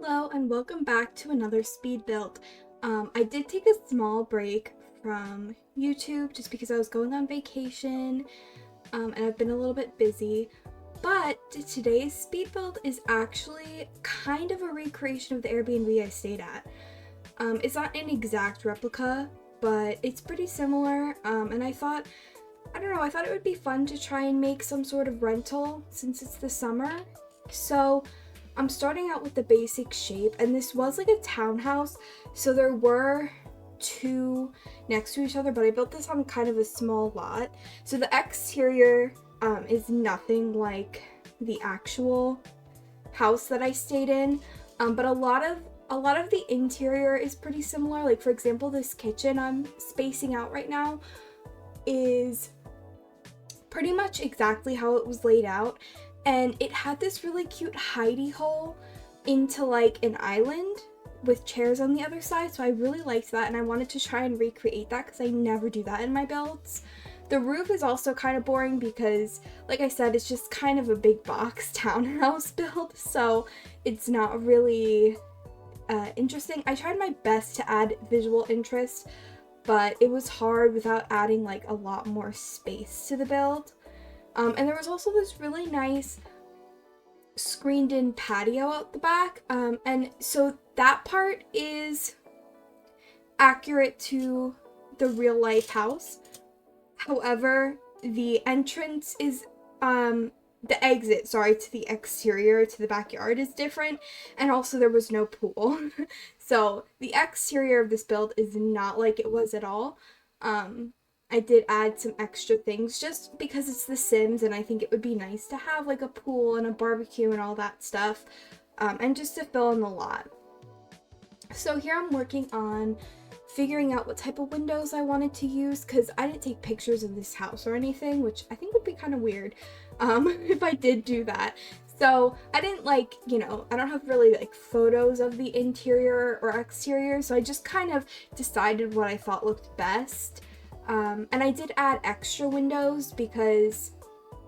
Hello and welcome back to another speed build. I did take a small break from YouTube just because I was going on vacation and I've been a little bit busy, but today's speed build is actually kind of a recreation of the Airbnb I stayed at. It's not an exact replica, but it's pretty similar, and I thought it would be fun to try and make some sort of rental since it's the summer. So I'm starting out with the basic shape, and this was like a townhouse, so there were two next to each other, but I built this on kind of a small lot. So the exterior is nothing like the actual house that I stayed in, but a lot of the interior is pretty similar. Like, for example, this kitchen I'm spacing out right now is pretty much exactly how it was laid out, and it had this really cute hidey hole into like an island with chairs on the other side, so I really liked that and I wanted to try and recreate that because I never do that in my builds. The roof is also kind of boring because, like I said, it's just kind of a big box townhouse build, so it's not really interesting. I tried my best to add visual interest, but it was hard without adding like a lot more space to the build. And there was also this really nice screened in patio out the back, and so that part is accurate to the real life house. However, the entrance is the exit, to the exterior, to the backyard is different, and also there was no pool. So the exterior of this build is not like it was at all. I did add some extra things just because it's The Sims and I think it would be nice to have like a pool and a barbecue and all that stuff, and just to fill in the lot. So here I'm working on figuring out what type of windows I wanted to use because I didn't take pictures of this house or anything, which I think would be kind of weird if I did do that. So I didn't I don't have really like photos of the interior or exterior, so I just kind of decided what I thought looked best. And I did add extra windows because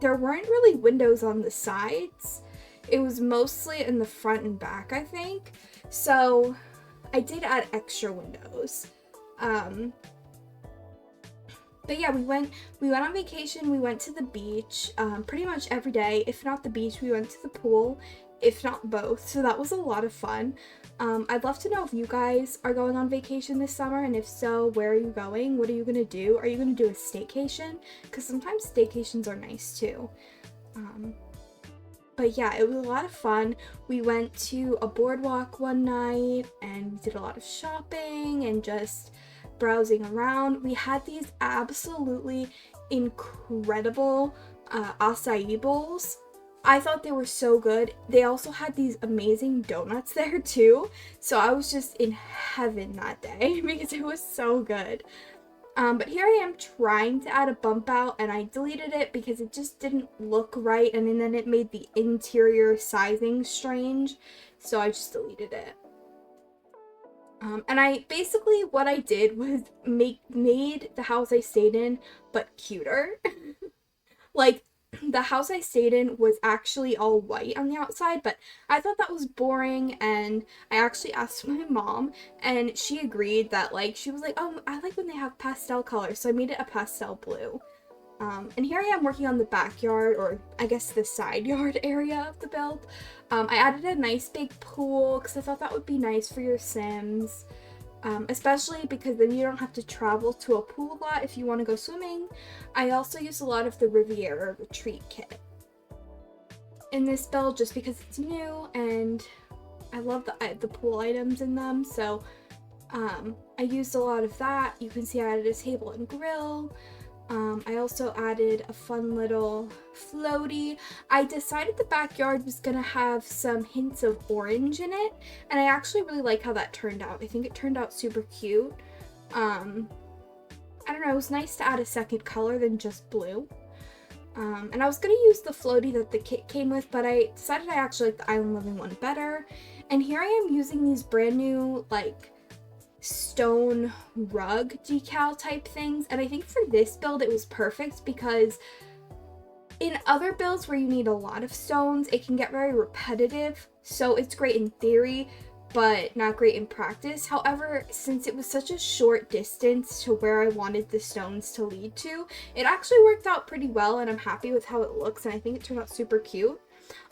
there weren't really windows on the sides. It was mostly in the front and back, I think. So I did add extra windows. But yeah, we went on vacation. We went to the beach pretty much every day. If not the beach, we went to the pool, if not both. So that was a lot of fun. I'd love to know if you guys are going on vacation this summer, and if so, where are you going? What are you gonna do? Are you gonna do a staycation? Because sometimes staycations are nice too. But yeah, it was a lot of fun. We went to a boardwalk one night and we did a lot of shopping and just browsing around. We had these absolutely incredible acai bowls. I thought they were so good. They also had these amazing donuts there too. So I was just in heaven that day because it was so good. But here I am trying to add a bump out and I deleted it because it just didn't look right, and then it made the interior sizing strange. So I just deleted it. And what I did was made the house I stayed in, but cuter. Like, the house I stayed in was actually all white on the outside, but I thought that was boring, and I actually asked my mom, and she agreed that, like, she was like, oh, I like when they have pastel colors, so I made it a pastel blue. And here I am working on the backyard, or I guess the side yard area of the build. I added a nice big pool, because I thought that would be nice for your Sims. Especially because then you don't have to travel to a pool a lot if you want to go swimming. I also use a lot of the Riviera Retreat kit in this build just because it's new and I love the pool items in them. So I used a lot of that. You can see I added a table and grill. I also added a fun little floaty. I decided the backyard was gonna have some hints of orange in it, and I actually really like how that turned out. I think it turned out super cute. I don't know, it was nice to add a second color than just blue. And I was gonna use the floaty that the kit came with, but I decided I actually like the Island Living one better. And here I am using these brand new, like, stone rug decal type things, and I think for this build it was perfect because in other builds where you need a lot of stones, it can get very repetitive, so it's great in theory, but not great in practice. However, since it was such a short distance to where I wanted the stones to lead to, it actually worked out pretty well, and I'm happy with how it looks, and I think it turned out super cute.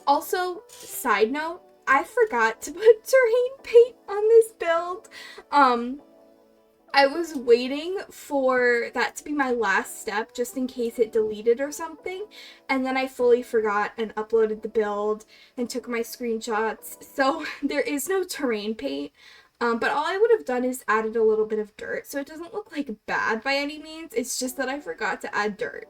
Also, side note, I forgot to put terrain paint on this build. I was waiting for that to be my last step just in case it deleted or something, and then I fully forgot and uploaded the build and took my screenshots, so there is no terrain paint, but all I would have done is added a little bit of dirt, so it doesn't look like bad by any means. It's just that I forgot to add dirt.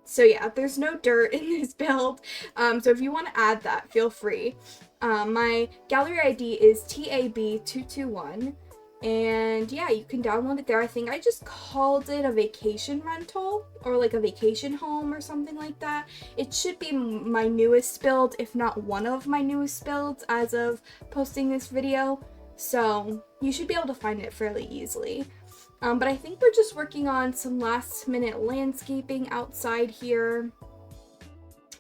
So yeah, there's no dirt in this build, so if you want to add that, feel free. My gallery ID is TAB221, and yeah, you can download it there. I think I just called it a vacation rental, or like a vacation home or something like that. It should be my newest build, if not one of my newest builds as of posting this video, so you should be able to find it fairly easily. But I think we're just working on some last minute landscaping outside here.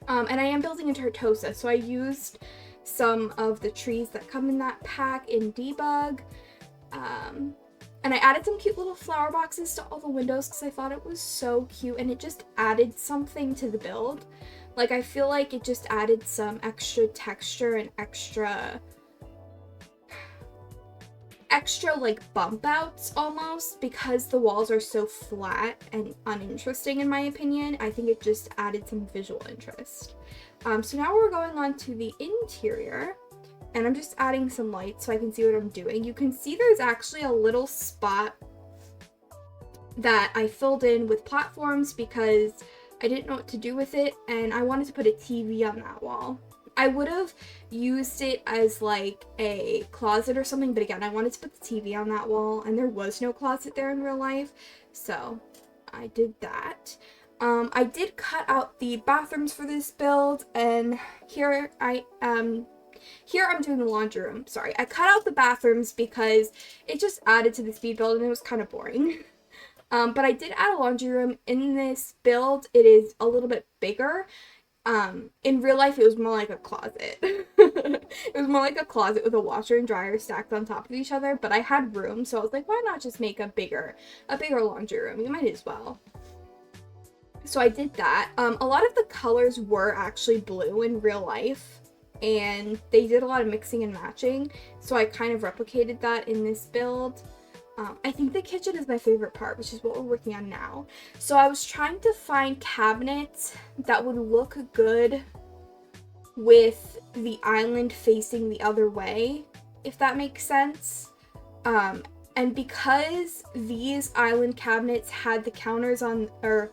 And I am building in Tartosa, so I used some of the trees that come in that pack in debug. And I added some cute little flower boxes to all the windows because I thought it was so cute, and it just added something to the build. Like, I feel like it just added some extra texture and extra like bump outs almost, because the walls are so flat and uninteresting in my opinion. I think it just added some visual interest. So now we're going on to the interior, and I'm just adding some light so I can see what I'm doing. You can see there's actually a little spot that I filled in with platforms because I didn't know what to do with it, and I wanted to put a TV on that wall. I would have used it as like a closet or something, but again, I wanted to put the TV on that wall, and there was no closet there in real life, so I did that. I did cut out the bathrooms for this build, and here I'm doing the laundry room. Sorry, I cut out the bathrooms because it just added to the speed build and it was kind of boring. But I did add a laundry room in this build. It is a little bit bigger. In real life, it was more like a closet. It was more like a closet with a washer and dryer stacked on top of each other, but I had room, so I was like, why not just make a bigger laundry room? You might as well. So I did that. A lot of the colors were actually blue in real life, and they did a lot of mixing and matching, so I kind of replicated that in this build. I think the kitchen is my favorite part, which is what we're working on now. So I was trying to find cabinets that would look good with the island facing the other way, if that makes sense. And because these island cabinets had the counters on, or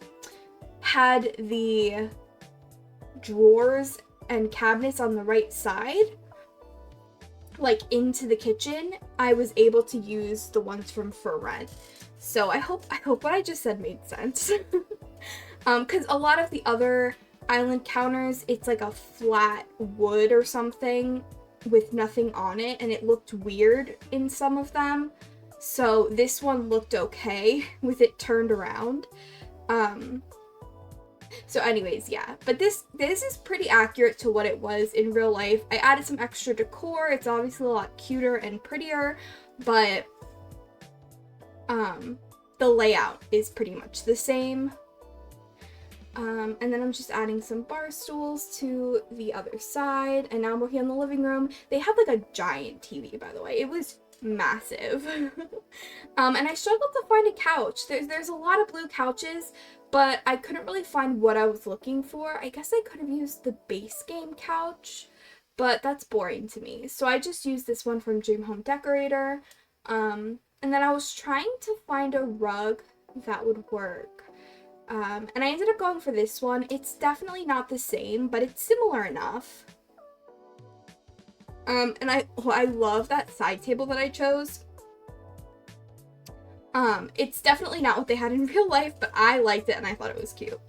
had the drawers and cabinets on the right side, like into the kitchen, I was able to use the ones from For Rent. So I hope what I just said made sense. Because a lot of the other island counters, it's like a flat wood or something with nothing on it, and it looked weird in some of them. So this one looked okay with it turned around. So anyways, yeah, but this is pretty accurate to what it was in real life. I added some extra decor. It's obviously a lot cuter and prettier, but the layout is pretty much the same. And then I'm just adding some bar stools to the other side, and now I'm working on the living room. They had like a giant TV, by the way. It was massive. And I struggled to find a couch. There's a lot of blue couches, but I couldn't really find what I was looking for. I guess I could have used the base game couch, but that's boring to me. So I just used this one from Dream Home Decorator. And then I was trying to find a rug that would work. And I ended up going for this one. It's definitely not the same, but it's similar enough. And I love that side table that I chose. It's definitely not what they had in real life, but I liked it and I thought it was cute.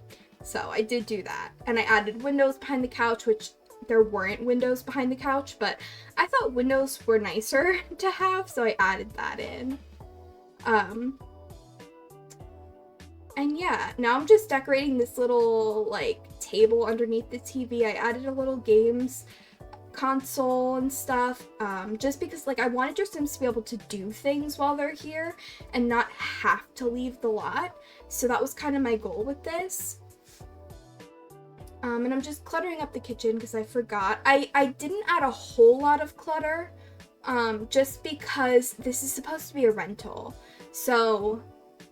So I did do that. And I added windows behind the couch, which there weren't windows behind the couch, but I thought windows were nicer to have, so I added that in. And yeah, now I'm just decorating this little like table underneath the TV. I added a little games console and stuff, just because like I wanted your Sims to be able to do things while they're here and not have to leave the lot. So that was kind of my goal with this. And I'm just cluttering up the kitchen because I forgot. I didn't add a whole lot of clutter, just because this is supposed to be a rental. So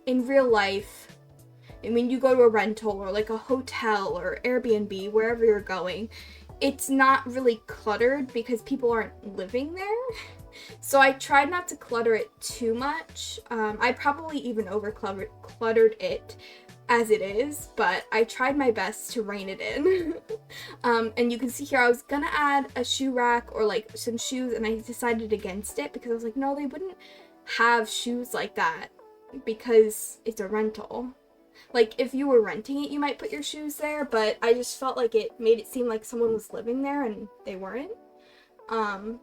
in real life, I mean, you go to a rental or like a hotel or Airbnb, wherever you're going, it's not really cluttered because people aren't living there. So I tried not to clutter it too much. I probably even over cluttered it as it is, but I tried my best to rein it in. And you can see here I was gonna add a shoe rack or like some shoes, and I decided against it because I was like, no, they wouldn't have shoes like that because it's a rental. Like, if you were renting it, you might put your shoes there, but I just felt like it made it seem like someone was living there and they weren't. Oh,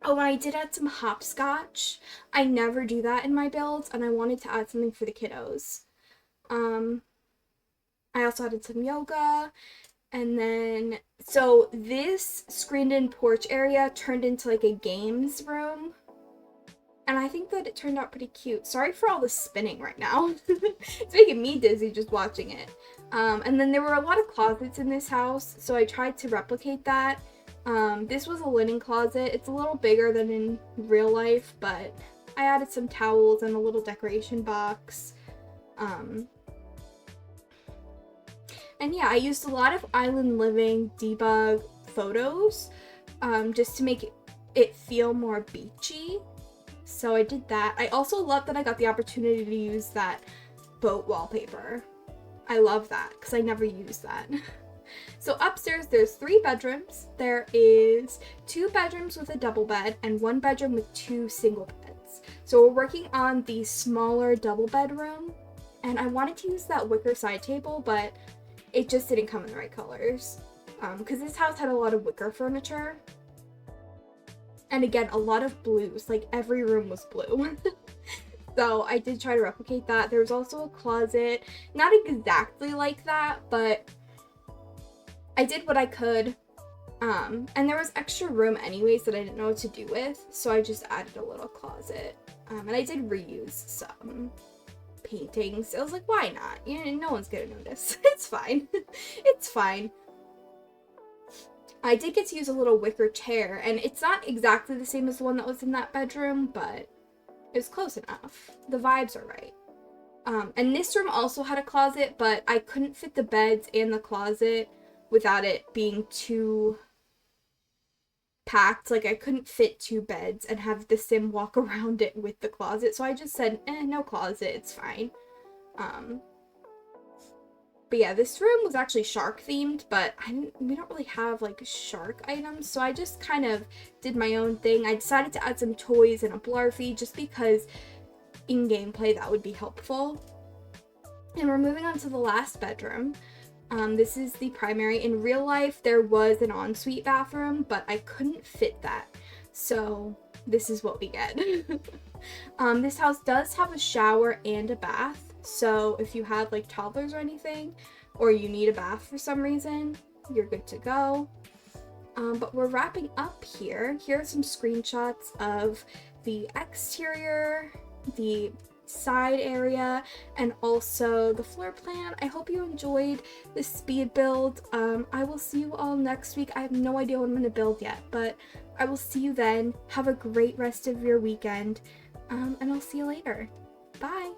and I did add some hopscotch. I never do that in my builds, and I wanted to add something for the kiddos. I also added some yoga, and then, so this screened-in porch area turned into like a games room. And I think that it turned out pretty cute. Sorry for all the spinning right now. It's making me dizzy just watching it. And then there were a lot of closets in this house, so I tried to replicate that. This was a linen closet. It's a little bigger than in real life, but I added some towels and a little decoration box. And yeah, I used a lot of island living debug photos, just to make it feel more beachy. So I did that. I also love that I got the opportunity to use that boat wallpaper. I love that because I never use that. So upstairs there's 3 bedrooms. There is 2 bedrooms with a double bed and 1 bedroom with 2 single beds. So we're working on the smaller double bedroom, and I wanted to use that wicker side table, but it just didn't come in the right colors. Because this house had a lot of wicker furniture. And again, a lot of blues, like every room was blue. So I did try to replicate that. There was also a closet, not exactly like that, but I did what I could. And there was extra room anyways that I didn't know what to do with, so I just added a little closet. And I did reuse some paintings. I was like, why not? You know, no one's gonna notice. It's fine. It's fine. I did get to use a little wicker chair, and it's not exactly the same as the one that was in that bedroom, but it's close enough. The vibes are right. And this room also had a closet, but I couldn't fit the beds and the closet without it being too packed. Like, I couldn't fit 2 beds and have the sim walk around it with the closet, so I just said, no closet, it's fine. But yeah, this room was actually shark themed, but we don't really have like shark items, so I just kind of did my own thing. I decided to add some toys and a blarfy just because in gameplay that would be helpful. And we're moving on to the last bedroom. This is the primary. In real life, there was an ensuite bathroom, but I couldn't fit that, so this is what we get. This house does have a shower and a bath. So if you have like toddlers or anything, or you need a bath for some reason, you're good to go. But we're wrapping up here. Here are some screenshots of the exterior, the side area, and also the floor plan. I hope you enjoyed this speed build. I will see you all next week. I have no idea what I'm going to build yet, but I will see you then. Have a great rest of your weekend, and I'll see you later. Bye!